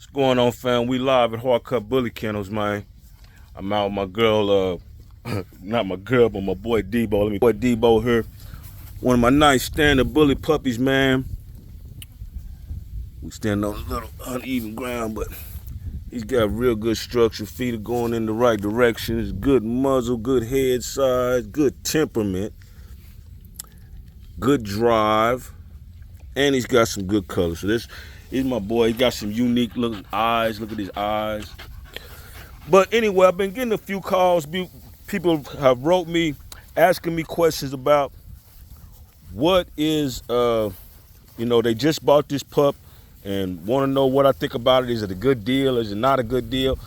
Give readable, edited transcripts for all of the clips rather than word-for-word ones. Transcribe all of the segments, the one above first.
What's going on, fam? We live at Hardcut Bully Kennels, man. I'm out with my girl, not my girl, but my boy Debo. Boy Debo here. One of my nice standard bully puppies, man. We stand on a little uneven ground, but he's got real good structure. Feet are going in the right directions. Good muzzle, good head size, good temperament, good drive, and he's got some good color. So this is my boy. He got some unique looking eyes. Look at his eyes. But anyway, I've been getting a few calls. People have wrote me asking me questions about what is, they just bought this pup and want to know what I think about it. Is it a good deal? Is it not a good deal?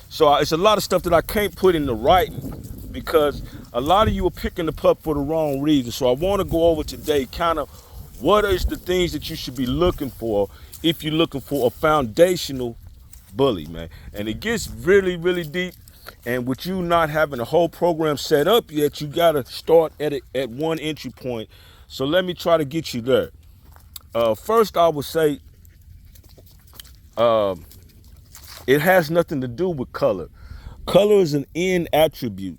So it's a lot of stuff that I can't put in the writing because a lot of you are picking the pup for the wrong reason. So I want to go over today kind of what is the things that you should be looking for if you're looking for a foundational bully, man. And it gets really, really deep. And with you not having a whole program set up yet, you gotta start at one entry point. So let me try to get you there. First, I would say it has nothing to do with color. Color is an end attribute.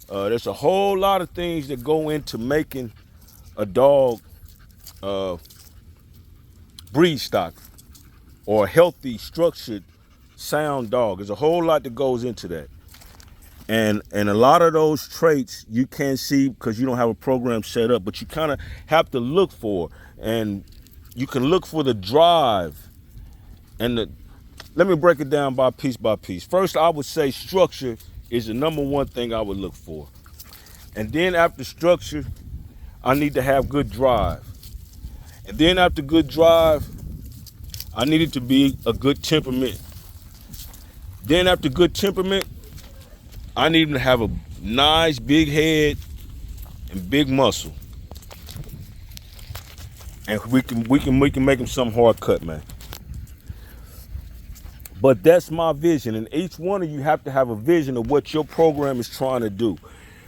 There's a whole lot of things that go into making a dog breed stock or a healthy, structured, sound dog. There's a whole lot that goes into that. And a lot of those traits you can't see because you don't have a program set up, but you kind of have to look for. And you can look for the drive. And let me break it down by piece by piece. First, I would say structure is the number one thing I would look for. And then after structure, I need to have good drive. And then after good drive, I need it to be a good temperament. Then after good temperament, I need him to have a nice big head and big muscle. And we can make him some hard cut, man. But that's my vision, and each one of you have to have a vision of what your program is trying to do.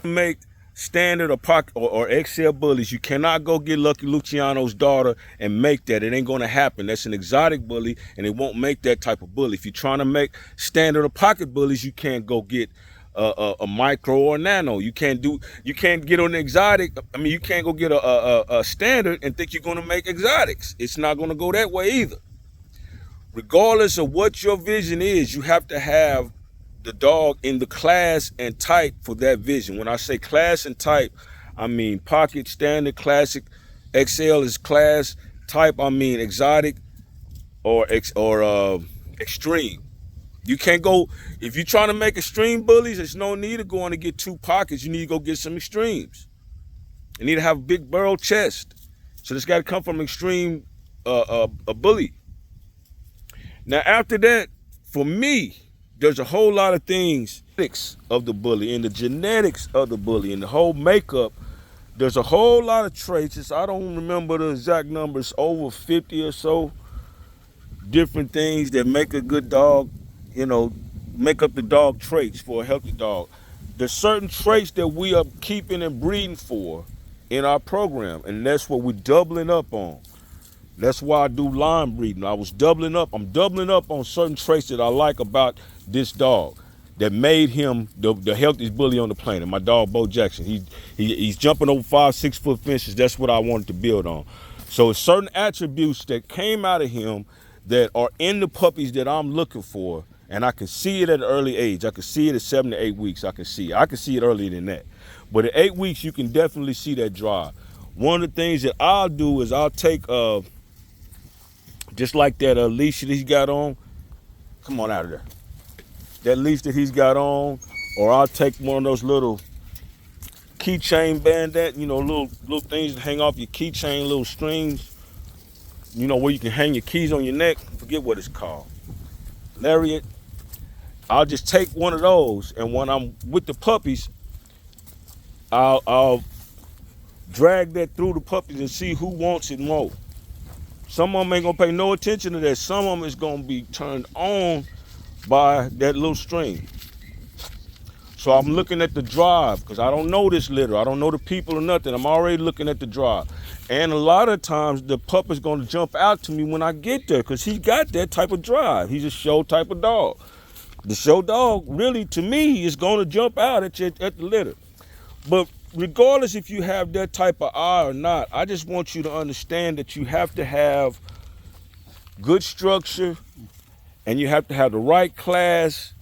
Make standard or pocket or XL bullies. You cannot go get Lucky Luciano's daughter and make that. It ain't gonna happen. That's an exotic bully, and it won't make that type of bully. If you're trying to make standard or pocket bullies, you can't go get a micro or a nano. You can't get on the exotic. I mean, you can't go get a standard and think you're gonna make exotics. It's not gonna go that way either. Regardless of what your vision is, you have to have the dog in the class and type for that vision. When I say class and type, I mean pocket, standard, classic. XL is class. Type, I mean exotic or extreme. You can't go, if you're trying to make extreme bullies, there's no need to go on and get two pockets. You need to go get some extremes. You need to have a big burrow chest. So this got to come from extreme a bully. Now after that, for me, there's a whole lot of things of the bully and the genetics of the bully and the whole makeup. There's a whole lot of traits. I don't remember the exact numbers, over 50 or so different things that make a good dog, make up the dog traits for a healthy dog. There's certain traits that we are keeping and breeding for in our program, and that's what we're doubling up on. That's why I do line breeding. I'm doubling up on certain traits that I like about this dog that made him the healthiest bully on the planet. My dog, Bo Jackson. He's jumping over 5-6 foot fences. That's what I wanted to build on. So it's certain attributes that came out of him that are in the puppies that I'm looking for, and I can see it at an early age. I can see it at 7 to 8 weeks. I can see it earlier than that. But at 8 weeks, you can definitely see that drive. One of the things that I'll do is I'll take just like that leash that he's got on. Come on out of there. That leash that he's got on, or I'll take one of those little keychain bandit, little things that hang off your keychain, little strings, where you can hang your keys on your neck. Forget what it's called. Lariat. I'll just take one of those, and when I'm with the puppies, I'll drag that through the puppies and see who wants it more. Some of them ain't gonna pay no attention to that. Some of them is gonna be turned on by that little string. So I'm looking at the drive because I don't know this litter. I don't know the people or nothing. I'm already looking at the drive. And a lot of times the pup is going to jump out to me when I get there because he got that type of drive. He's a show type of dog. The show dog really, to me, is going to jump out at you at the litter. But regardless if you have that type of eye or not, I just want you to understand that you have to have good structure and you have to have the right class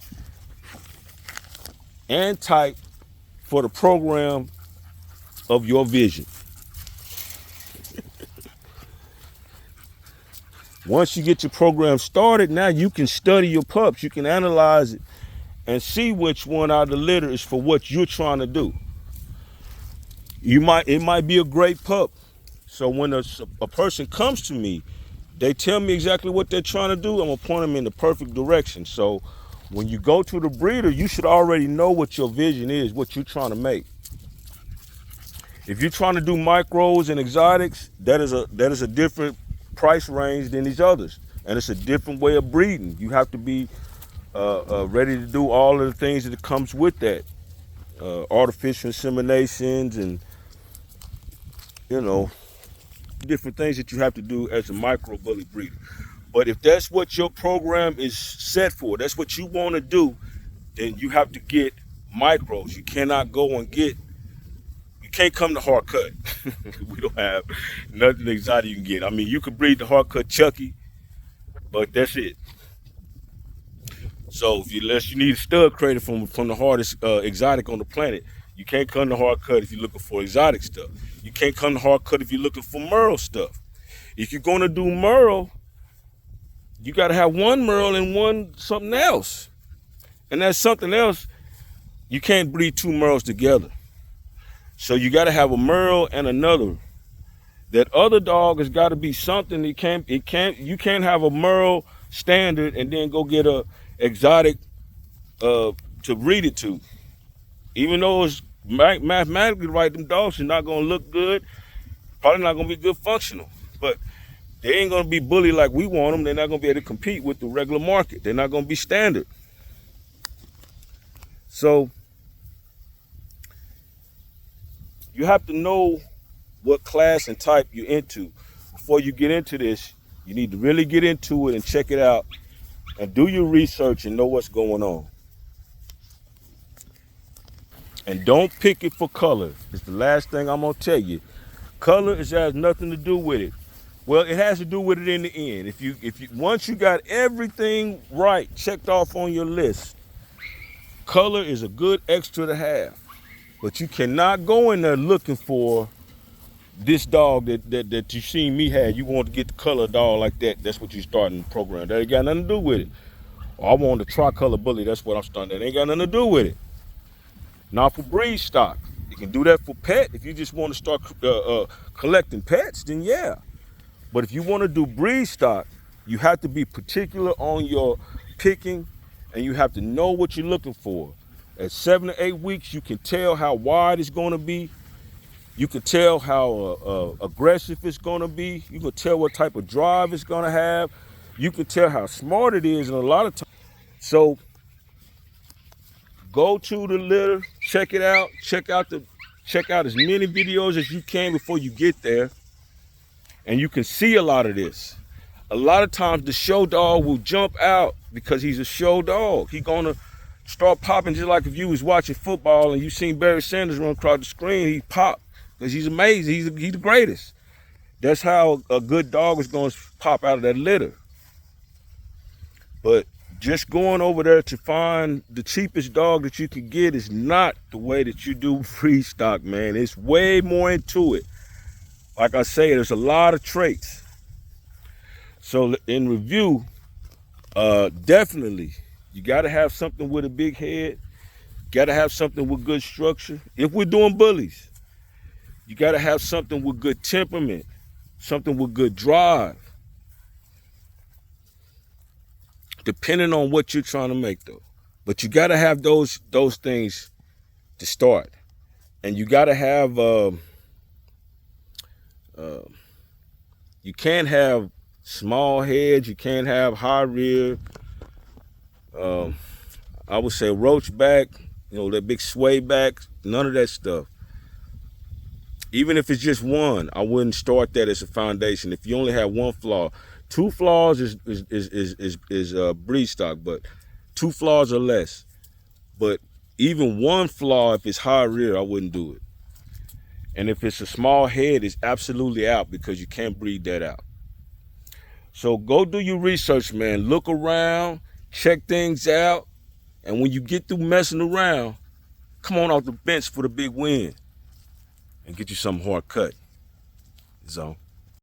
and type for the program of your vision. Once you get your program started, now you can study your pups. You can analyze it and see which one out of the litter is for what you're trying to do. It might be a great pup. So when a person comes to me, they tell me exactly what they're trying to do. I'm gonna point them in the perfect direction. So when you go to the breeder, you should already know what your vision is, what you're trying to make. If you're trying to do micros and exotics, that is a different price range than these others, and it's a different way of breeding. You have to be ready to do all of the things that comes with that, artificial inseminations and different things that you have to do as a micro bully breeder. But if that's what your program is set for, that's what you want to do, then you have to get micros. You cannot go and get. You can't come to hard cut. We don't have nothing exotic you can get. I mean, you could breed the hard cut Chucky, but that's it. So unless you need a stud crater from the hardest exotic on the planet, you can't come to hard cut if you're looking for exotic stuff. You can't come to hard cut if you're looking for Merle stuff. If you're gonna do Merle, you gotta have one Merle and one something else. And that something else, you can't breed two Merles together. So you gotta have a Merle and another. That other dog has gotta be something. You can't have a Merle standard and then go get a exotic to breed it to. Even though it's mathematically right, them dogs are not gonna look good, probably not gonna be good functional. But they ain't gonna be bully like we want them. They're not gonna be able to compete with the regular market. They're not gonna be standard. So you have to know what class and type you're into. Before you get into this, you need to really get into it and check it out and do your research and know what's going on. And don't pick it for color. It's the last thing I'm gonna tell you. Color has nothing to do with it. Well, it has to do with it in the end. If you once you got everything right, checked off on your list, color is a good extra to have. But you cannot go in there looking for this dog that you seen me have. You want to get the color dog like that. That's what you starting the program. That ain't got nothing to do with it. Or I want the tricolor bully. That's what I'm starting. That ain't got nothing to do with it. Not for breed stock. You can do that for pet. If you just want to start collecting pets, then yeah. But if you want to do breed stock, you have to be particular on your picking and you have to know what you're looking for. At 7 to 8 weeks, you can tell how wide it's going to be. You can tell how aggressive it's going to be. You can tell what type of drive it's going to have. You can tell how smart it is, and a lot of times. So go to the litter, check it out, check out as many videos as you can before you get there, and you can see a lot of this. A lot of times the show dog will jump out because he's a show dog. He's gonna start popping just like if you was watching football and you seen Barry Sanders run across the screen, he popped because he's amazing. He's the greatest. That's how a good dog is gonna pop out of that litter. But just going over there to find the cheapest dog that you can get is not the way that you do free stock, man. It's way more into it. Like I say, there's a lot of traits. So in review, definitely, you gotta have something with a big head. Gotta have something with good structure. If we're doing bullies, you gotta have something with good temperament, something with good drive. Depending on what you're trying to make though. But you gotta have those things to start. And you gotta have, you can't have small heads, you can't have high rear. I would say roach back, that big sway back, none of that stuff. Even if it's just one, I wouldn't start that as a foundation. If you only have one flaw, two flaws is breed stock, but two flaws or less. But even one flaw, if it's high rear, I wouldn't do it. And if it's a small head, it's absolutely out because you can't breed that out. So go do your research, man. Look around, check things out, and when you get through messing around, come on off the bench for the big win and get you something hard cut. So.